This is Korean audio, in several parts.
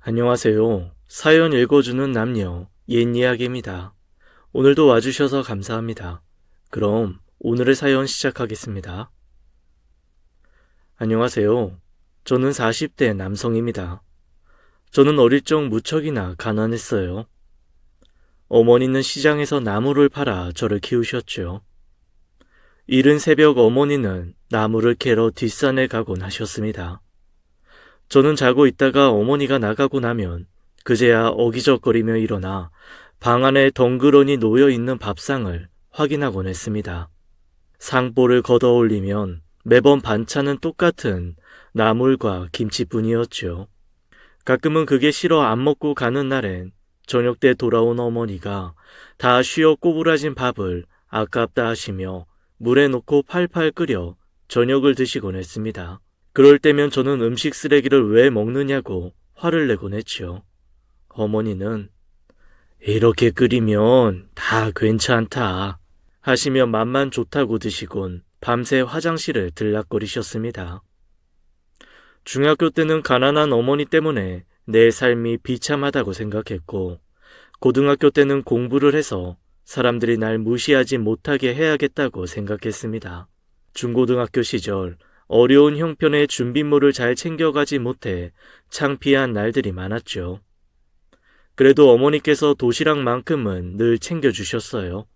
안녕하세요. 사연 읽어주는 남녀, 옛 이야기입니다. 오늘도 와주셔서 감사합니다. 그럼 오늘의 사연 시작하겠습니다. 안녕하세요. 저는 40대 남성입니다. 저는 어릴 적 무척이나 가난했어요. 어머니는 시장에서 나무를 팔아 저를 키우셨죠. 이른 새벽 어머니는 나무를 캐러 뒷산에 가곤 하셨습니다. 저는 자고 있다가 어머니가 나가고 나면 그제야 어기적거리며 일어나 방 안에 덩그러니 놓여있는 밥상을 확인하곤 했습니다. 상보를 걷어 올리면 매번 반찬은 똑같은 나물과 김치뿐이었죠. 가끔은 그게 싫어 안 먹고 가는 날엔 저녁 때 돌아온 어머니가 다 쉬어 꼬부라진 밥을 아깝다 하시며 물에 넣고 팔팔 끓여 저녁을 드시곤 했습니다. 그럴 때면 저는 음식 쓰레기를 왜 먹느냐고 화를 내곤 했죠. 어머니는 이렇게 끓이면 다 괜찮다 하시며 맛만 좋다고 드시곤 밤새 화장실을 들락거리셨습니다. 중학교 때는 가난한 어머니 때문에 내 삶이 비참하다고 생각했고, 고등학교 때는 공부를 해서 사람들이 날 무시하지 못하게 해야겠다고 생각했습니다. 중고등학교 시절 어려운 형편의 준비물을 잘 챙겨가지 못해 창피한 날들이 많았죠. 그래도 어머니께서 도시락만큼은 늘 챙겨주셨어요.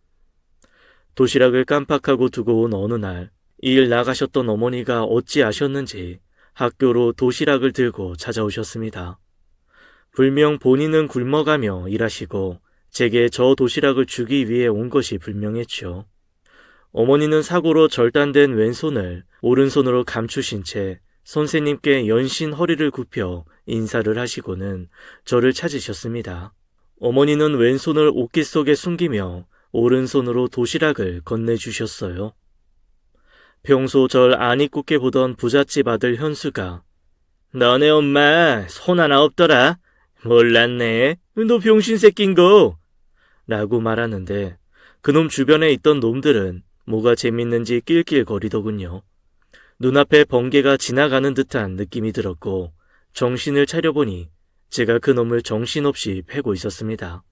도시락을 깜빡하고 두고 온 어느 날, 일 나가셨던 어머니가 어찌 아셨는지 학교로 도시락을 들고 찾아오셨습니다. 분명 본인은 굶어가며 일하시고 제게 저 도시락을 주기 위해 온 것이 분명했죠. 어머니는 사고로 절단된 왼손을 오른손으로 감추신 채 선생님께 연신 허리를 굽혀 인사를 하시고는 저를 찾으셨습니다. 어머니는 왼손을 옷깃 속에 숨기며 오른손으로 도시락을 건네주셨어요. 평소 절 안 이쁘게 보던 부잣집 아들 현수가 너네 엄마 손 하나 없더라. 몰랐네. 너 병신 새낀거. 라고 말하는데 그놈 주변에 있던 놈들은 뭐가 재밌는지 낄낄거리더군요. 눈앞에 번개가 지나가는 듯한 느낌이 들었고 정신을 차려보니 제가 그놈을 정신없이 패고 있었습니다.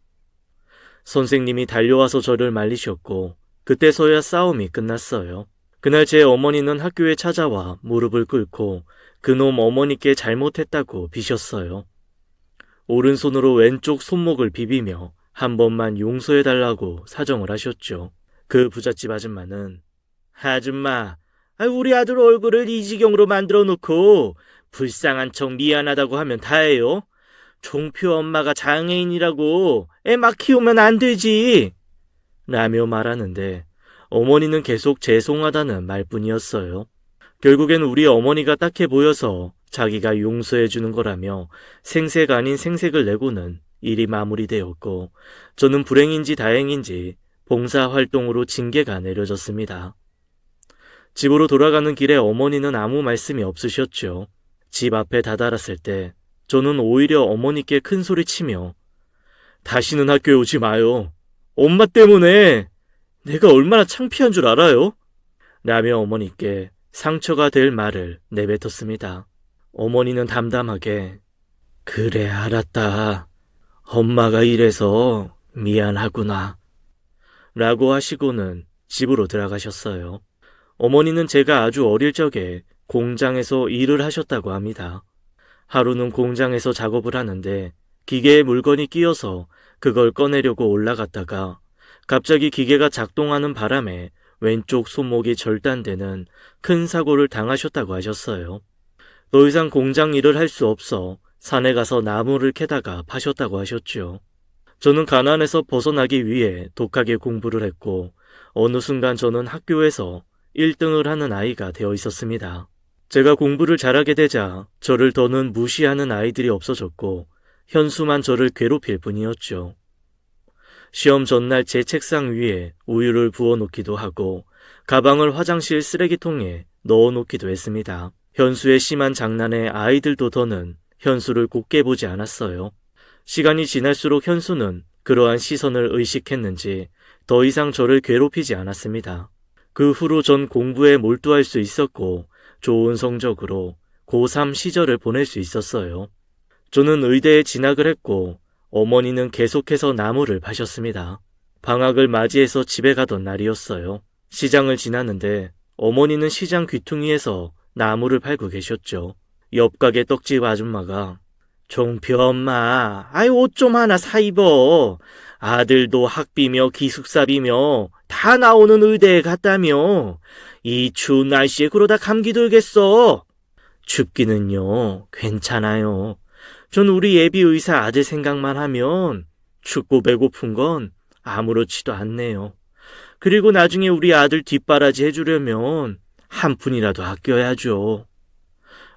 선생님이 달려와서 저를 말리셨고 그때서야 싸움이 끝났어요. 그날 제 어머니는 학교에 찾아와 무릎을 꿇고 그놈 어머니께 잘못했다고 비셨어요. 오른손으로 왼쪽 손목을 비비며 한 번만 용서해달라고 사정을 하셨죠. 그 부잣집 아줌마는 아줌마, 우리 아들 얼굴을 이 지경으로 만들어 놓고 불쌍한 척 미안하다고 하면 다예요. 종표 엄마가 장애인이라고 애 막 키우면 안 되지. 라며 말하는데 어머니는 계속 죄송하다는 말뿐이었어요. 결국엔 우리 어머니가 딱해 보여서 자기가 용서해 주는 거라며 생색 아닌 생색을 내고는 일이 마무리되었고 저는 불행인지 다행인지 봉사활동으로 징계가 내려졌습니다. 집으로 돌아가는 길에 어머니는 아무 말씀이 없으셨죠. 집 앞에 다다랐을 때 저는 오히려 어머니께 큰 소리 치며 다시는 학교에 오지 마요. 엄마 때문에 내가 얼마나 창피한 줄 알아요? 라며 어머니께 상처가 될 말을 내뱉었습니다. 어머니는 담담하게 그래 알았다. 엄마가 이래서 미안하구나. 라고 하시고는 집으로 들어가셨어요. 어머니는 제가 아주 어릴 적에 공장에서 일을 하셨다고 합니다. 하루는 공장에서 작업을 하는데 기계에 물건이 끼어서 그걸 꺼내려고 올라갔다가 갑자기 기계가 작동하는 바람에 왼쪽 손목이 절단되는 큰 사고를 당하셨다고 하셨어요. 더 이상 공장 일을 할 수 없어 산에 가서 나무를 캐다가 파셨다고 하셨죠. 저는 가난에서 벗어나기 위해 독하게 공부를 했고 어느 순간 저는 학교에서 1등을 하는 아이가 되어 있었습니다. 제가 공부를 잘하게 되자 저를 더는 무시하는 아이들이 없어졌고 현수만 저를 괴롭힐 뿐이었죠. 시험 전날 제 책상 위에 우유를 부어놓기도 하고 가방을 화장실 쓰레기통에 넣어놓기도 했습니다. 현수의 심한 장난에 아이들도 더는 현수를 곱게 보지 않았어요. 시간이 지날수록 현수는 그러한 시선을 의식했는지 더 이상 저를 괴롭히지 않았습니다. 그 후로 전 공부에 몰두할 수 있었고 좋은 성적으로 고3 시절을 보낼 수 있었어요. 저는 의대에 진학을 했고 어머니는 계속해서 나무를 파셨습니다. 방학을 맞이해서 집에 가던 날이었어요. 시장을 지나는데 어머니는 시장 귀퉁이에서 나무를 팔고 계셨죠. 옆 가게 떡집 아줌마가 종표 엄마, 옷 좀 하나 사 입어. 아들도 학비며 기숙사비며 다 나오는 의대에 갔다며. 이 추운 날씨에 그러다 감기 들겠어. 춥기는요, 괜찮아요. 전 우리 예비 의사 아들 생각만 하면 춥고 배고픈 건 아무렇지도 않네요. 그리고 나중에 우리 아들 뒷바라지 해주려면 한 푼이라도 아껴야죠.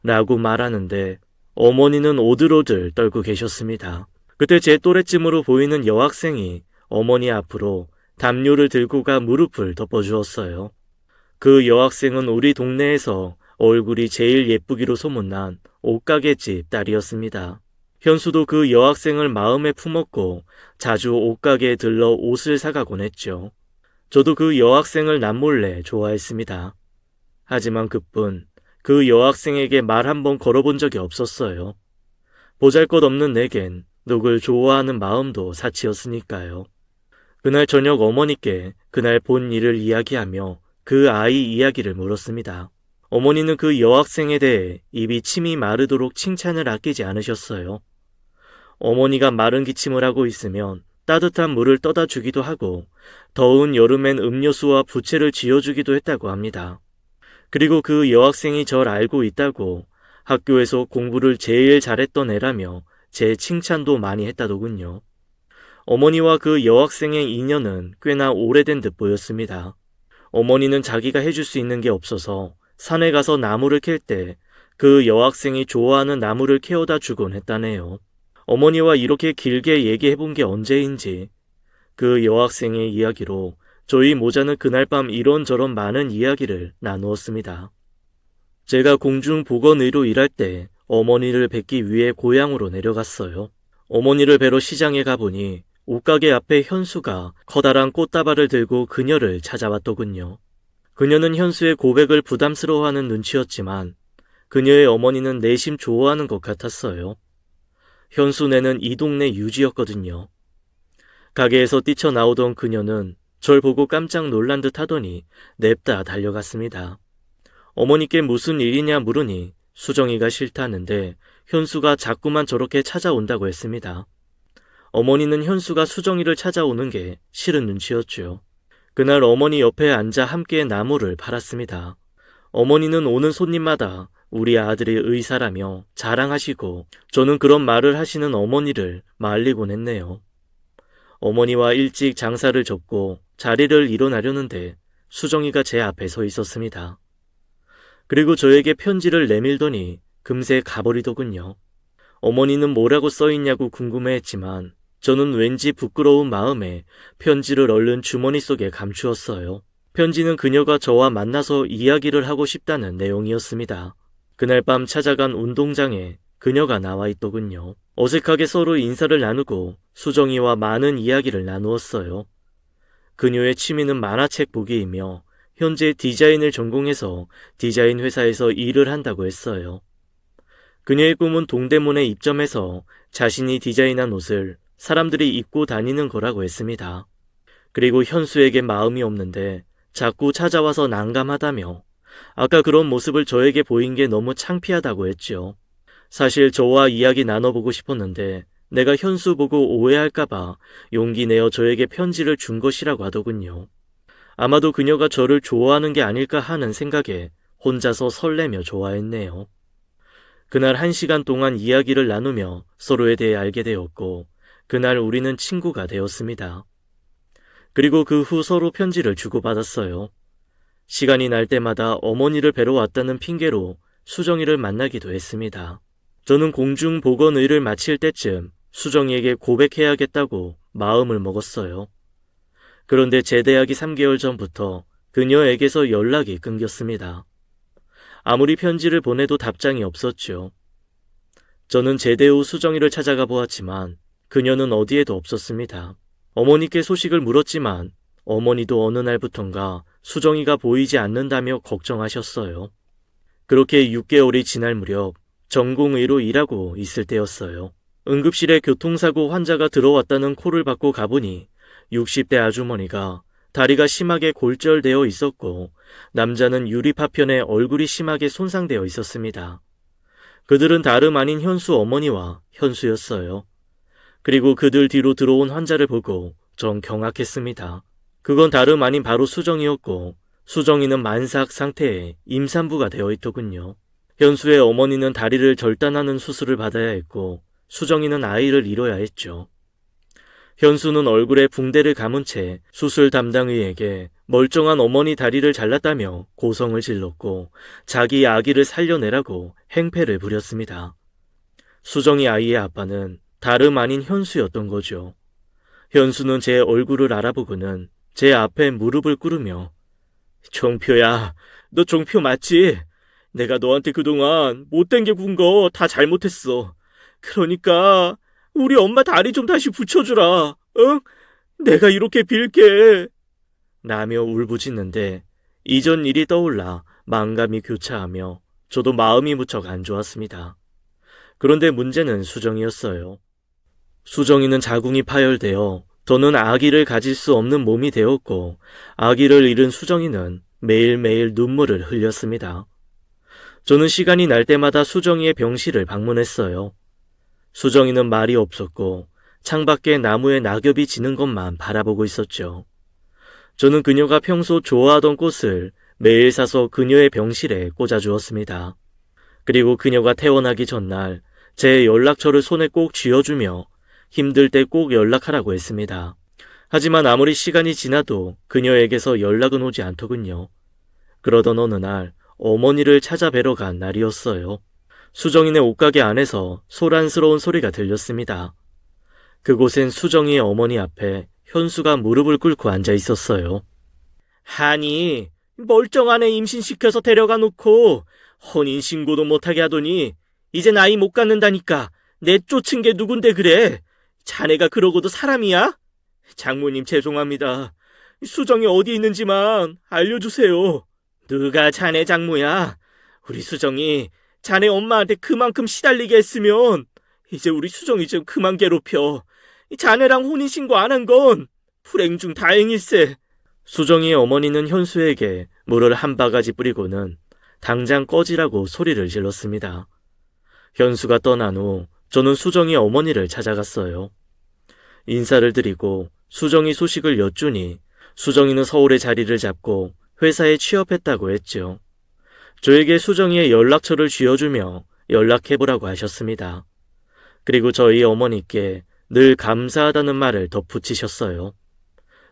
라고 말하는데 어머니는 오들오들 떨고 계셨습니다. 그때 제 또래쯤으로 보이는 여학생이 어머니 앞으로 담요를 들고 가 무릎을 덮어주었어요. 그 여학생은 우리 동네에서 얼굴이 제일 예쁘기로 소문난 옷가게집 딸이었습니다. 현수도 그 여학생을 마음에 품었고 자주 옷가게에 들러 옷을 사가곤 했죠. 저도 그 여학생을 남몰래 좋아했습니다. 하지만 그뿐 그 여학생에게 말 한 번 걸어본 적이 없었어요. 보잘것없는 내겐 누굴 좋아하는 마음도 사치였으니까요. 그날 저녁 어머니께 그날 본 일을 이야기하며 그 아이 이야기를 물었습니다. 어머니는 그 여학생에 대해 입이 침이 마르도록 칭찬을 아끼지 않으셨어요. 어머니가 마른 기침을 하고 있으면 따뜻한 물을 떠다 주기도 하고 더운 여름엔 음료수와 부채를 쥐어주기도 했다고 합니다. 그리고 그 여학생이 절 알고 있다고 학교에서 공부를 제일 잘했던 애라며 제 칭찬도 많이 했다더군요. 어머니와 그 여학생의 인연은 꽤나 오래된 듯 보였습니다. 어머니는 자기가 해줄 수 있는 게 없어서 산에 가서 나무를 캘 때 그 여학생이 좋아하는 나무를 캐어다 주곤 했다네요. 어머니와 이렇게 길게 얘기해 본 게 언제인지 그 여학생의 이야기로 저희 모자는 그날 밤 이런저런 많은 이야기를 나누었습니다. 제가 공중보건의로 일할 때 어머니를 뵙기 위해 고향으로 내려갔어요. 어머니를 뵈러 시장에 가보니 옷가게 앞에 현수가 커다란 꽃다발을 들고 그녀를 찾아왔더군요. 그녀는 현수의 고백을 부담스러워하는 눈치였지만 그녀의 어머니는 내심 좋아하는 것 같았어요. 현수네는 이 동네 유지였거든요. 가게에서 뛰쳐나오던 그녀는 절 보고 깜짝 놀란 듯 하더니 냅다 달려갔습니다. 어머니께 무슨 일이냐 물으니 수정이가 싫다는데 현수가 자꾸만 저렇게 찾아온다고 했습니다. 어머니는 현수가 수정이를 찾아오는 게 싫은 눈치였죠. 그날 어머니 옆에 앉아 함께 나무를 팔았습니다. 어머니는 오는 손님마다 우리 아들이 의사라며 자랑하시고 저는 그런 말을 하시는 어머니를 말리곤 했네요. 어머니와 일찍 장사를 접고 자리를 일어나려는데 수정이가 제 앞에 서 있었습니다. 그리고 저에게 편지를 내밀더니 금세 가버리더군요. 어머니는 뭐라고 써있냐고 궁금해했지만 저는 왠지 부끄러운 마음에 편지를 얼른 주머니 속에 감추었어요. 편지는 그녀가 저와 만나서 이야기를 하고 싶다는 내용이었습니다. 그날 밤 찾아간 운동장에 그녀가 나와 있더군요. 어색하게 서로 인사를 나누고 수정이와 많은 이야기를 나누었어요. 그녀의 취미는 만화책 보기이며 현재 디자인을 전공해서 디자인 회사에서 일을 한다고 했어요. 그녀의 꿈은 동대문에 입점해서 자신이 디자인한 옷을 사람들이 입고 다니는 거라고 했습니다. 그리고 현수에게 마음이 없는데 자꾸 찾아와서 난감하다며 아까 그런 모습을 저에게 보인 게 너무 창피하다고 했죠. 사실 저와 이야기 나눠보고 싶었는데 내가 현수 보고 오해할까봐 용기 내어 저에게 편지를 준 것이라고 하더군요. 아마도 그녀가 저를 좋아하는 게 아닐까 하는 생각에 혼자서 설레며 좋아했네요. 그날 1시간 동안 이야기를 나누며 서로에 대해 알게 되었고 그날 우리는 친구가 되었습니다. 그리고 그 후 서로 편지를 주고받았어요. 시간이 날 때마다 어머니를 뵈러 왔다는 핑계로 수정이를 만나기도 했습니다. 저는 공중보건의를 마칠 때쯤 수정이에게 고백해야겠다고 마음을 먹었어요. 그런데 제대하기 3개월 전부터 그녀에게서 연락이 끊겼습니다. 아무리 편지를 보내도 답장이 없었죠. 저는 제대 후 수정이를 찾아가 보았지만 그녀는 어디에도 없었습니다. 어머니께 소식을 물었지만 어머니도 어느 날부턴가 수정이가 보이지 않는다며 걱정하셨어요. 그렇게 6개월이 지날 무렵 전공의로 일하고 있을 때였어요. 응급실에 교통사고 환자가 들어왔다는 콜을 받고 가보니 60대 아주머니가 다리가 심하게 골절되어 있었고 남자는 유리파편에 얼굴이 심하게 손상되어 있었습니다. 그들은 다름 아닌 현수 어머니와 현수였어요. 그리고 그들 뒤로 들어온 환자를 보고 전 경악했습니다. 그건 다름 아닌 바로 수정이었고 수정이는 만삭 상태에 임산부가 되어 있더군요. 현수의 어머니는 다리를 절단하는 수술을 받아야 했고 수정이는 아이를 잃어야 했죠. 현수는 얼굴에 붕대를 감은 채 수술 담당의에게 멀쩡한 어머니 다리를 잘랐다며 고성을 질렀고 자기 아기를 살려내라고 행패를 부렸습니다. 수정이 아이의 아빠는 다름 아닌 현수였던 거죠. 현수는 제 얼굴을 알아보고는 제 앞에 무릎을 꿇으며 종표야, 너 종표 맞지? 내가 너한테 그동안 못된 게 군 거 다 잘못했어. 그러니까 우리 엄마 다리 좀 다시 붙여주라. 응? 내가 이렇게 빌게. 라며 울부짖는데 이전 일이 떠올라 만감이 교차하며 저도 마음이 무척 안 좋았습니다. 그런데 문제는 수정이었어요. 수정이는 자궁이 파열되어 더는 아기를 가질 수 없는 몸이 되었고 아기를 잃은 수정이는 매일매일 눈물을 흘렸습니다. 저는 시간이 날 때마다 수정이의 병실을 방문했어요. 수정이는 말이 없었고 창밖에 나무에 낙엽이 지는 것만 바라보고 있었죠. 저는 그녀가 평소 좋아하던 꽃을 매일 사서 그녀의 병실에 꽂아주었습니다. 그리고 그녀가 퇴원하기 전날 제 연락처를 손에 꼭 쥐어주며 힘들 때 꼭 연락하라고 했습니다. 하지만 아무리 시간이 지나도 그녀에게서 연락은 오지 않더군요. 그러던 어느 날 어머니를 찾아뵈러 간 날이었어요. 수정이네 옷가게 안에서 소란스러운 소리가 들렸습니다. 그곳엔 수정이의 어머니 앞에 현수가 무릎을 꿇고 앉아 있었어요. 아니, 멀쩡한 애 임신시켜서 데려가 놓고 혼인신고도 못하게 하더니 이제 나이 못 갖는다니까 내쫓은 게 누군데 그래? 자네가 그러고도 사람이야? 장모님 죄송합니다. 수정이 어디 있는지만 알려주세요. 누가 자네 장모야? 우리 수정이 자네 엄마한테 그만큼 시달리게 했으면 이제 우리 수정이 좀 그만 괴롭혀. 자네랑 혼인신고 안 한 건 불행 중 다행일세. 수정이의 어머니는 현수에게 물을 한 바가지 뿌리고는 당장 꺼지라고 소리를 질렀습니다. 현수가 떠난 후 저는 수정이 어머니를 찾아갔어요. 인사를 드리고 수정이 소식을 여쭈니 수정이는 서울에 자리를 잡고 회사에 취업했다고 했죠. 저에게 수정이의 연락처를 쥐어주며 연락해보라고 하셨습니다. 그리고 저희 어머니께 늘 감사하다는 말을 덧붙이셨어요.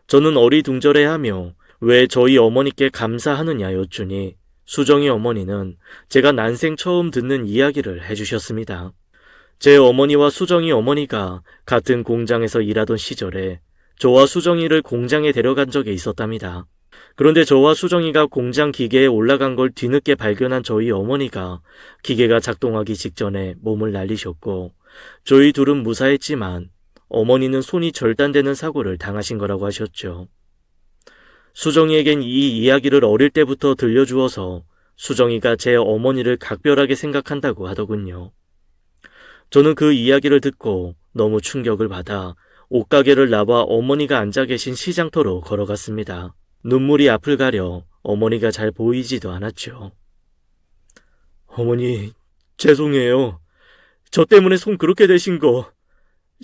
저는 어리둥절해하며 왜 저희 어머니께 감사하느냐 여쭈니 수정이 어머니는 제가 난생 처음 듣는 이야기를 해주셨습니다. 제 어머니와 수정이 어머니가 같은 공장에서 일하던 시절에 저와 수정이를 공장에 데려간 적이 있었답니다. 그런데 저와 수정이가 공장 기계에 올라간 걸 뒤늦게 발견한 저희 어머니가 기계가 작동하기 직전에 몸을 날리셨고 저희 둘은 무사했지만 어머니는 손이 절단되는 사고를 당하신 거라고 하셨죠. 수정이에겐 이 이야기를 어릴 때부터 들려주어서 수정이가 제 어머니를 각별하게 생각한다고 하더군요. 저는 그 이야기를 듣고 너무 충격을 받아 옷가게를 나와 어머니가 앉아 계신 시장터로 걸어갔습니다. 눈물이 앞을 가려 어머니가 잘 보이지도 않았죠. 어머니, 죄송해요. 저 때문에 손 그렇게 되신 거.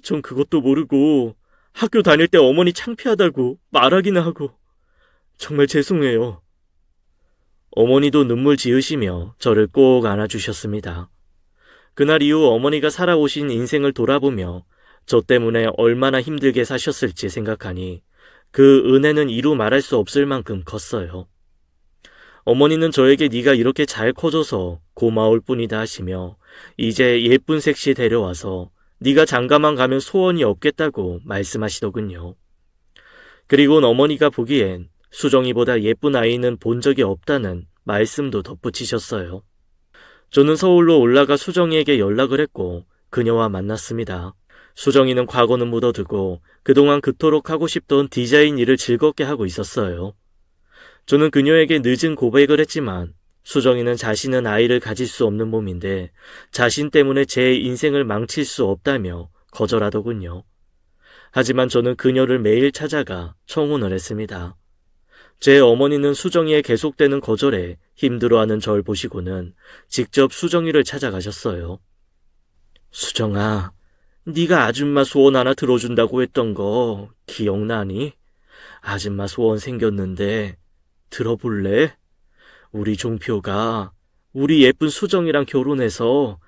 전 그것도 모르고 학교 다닐 때 어머니 창피하다고 말하기나 하고. 정말 죄송해요. 어머니도 눈물 지으시며 저를 꼭 안아주셨습니다. 그날 이후 어머니가 살아오신 인생을 돌아보며 저 때문에 얼마나 힘들게 사셨을지 생각하니 그 은혜는 이루 말할 수 없을 만큼 컸어요. 어머니는 저에게 네가 이렇게 잘 커져서 고마울 뿐이다 하시며 이제 예쁜 색시 데려와서 네가 장가만 가면 소원이 없겠다고 말씀하시더군요. 그리고 어머니가 보기엔 수정이보다 예쁜 아이는 본 적이 없다는 말씀도 덧붙이셨어요. 저는 서울로 올라가 수정이에게 연락을 했고 그녀와 만났습니다. 수정이는 과거는 묻어두고 그동안 그토록 하고 싶던 디자인 일을 즐겁게 하고 있었어요. 저는 그녀에게 늦은 고백을 했지만 수정이는 자신은 아이를 가질 수 없는 몸인데 자신 때문에 제 인생을 망칠 수 없다며 거절하더군요. 하지만 저는 그녀를 매일 찾아가 청혼을 했습니다. 제 어머니는 수정이의 계속되는 거절에 힘들어하는 절 보시고는 직접 수정이를 찾아가셨어요. 수정아, 네가 아줌마 소원 하나 들어준다고 했던 거 기억나니? 아줌마 소원 생겼는데 들어볼래? 우리 종표가 우리 예쁜 수정이랑 결혼해서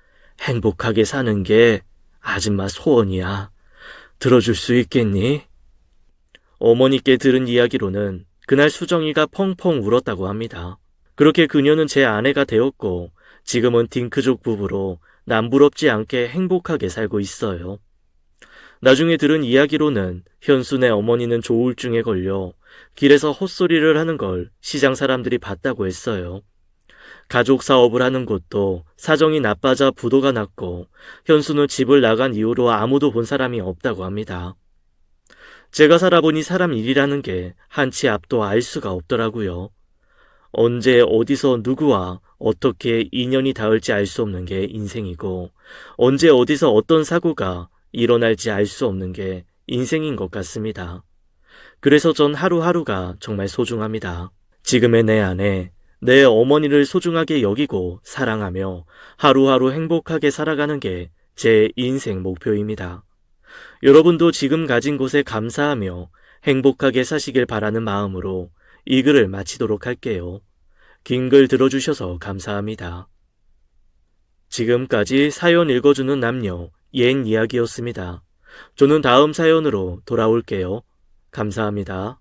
행복하게 사는 게 아줌마 소원이야. 들어줄 수 있겠니? 어머니께 들은 이야기로는 그날 수정이가 펑펑 울었다고 합니다. 그렇게 그녀는 제 아내가 되었고 지금은 딩크족 부부로 남부럽지 않게 행복하게 살고 있어요. 나중에 들은 이야기로는 현순의 어머니는 조울증에 걸려 길에서 헛소리를 하는 걸 시장 사람들이 봤다고 했어요. 가족 사업을 하는 곳도 사정이 나빠져 부도가 났고 현수는 집을 나간 이후로 아무도 본 사람이 없다고 합니다. 제가 살아보니 사람 일이라는 게 한치 앞도 알 수가 없더라고요. 언제 어디서 누구와 어떻게 인연이 닿을지 알 수 없는 게 인생이고 언제 어디서 어떤 사고가 일어날지 알 수 없는 게 인생인 것 같습니다. 그래서 전 하루하루가 정말 소중합니다. 지금의 내 안에 내 어머니를 소중하게 여기고 사랑하며 하루하루 행복하게 살아가는 게 제 인생 목표입니다. 여러분도 지금 가진 곳에 감사하며 행복하게 사시길 바라는 마음으로 이 글을 마치도록 할게요. 긴 글 들어주셔서 감사합니다. 지금까지 사연 읽어주는 남녀 옌 이야기였습니다. 저는 다음 사연으로 돌아올게요. 감사합니다.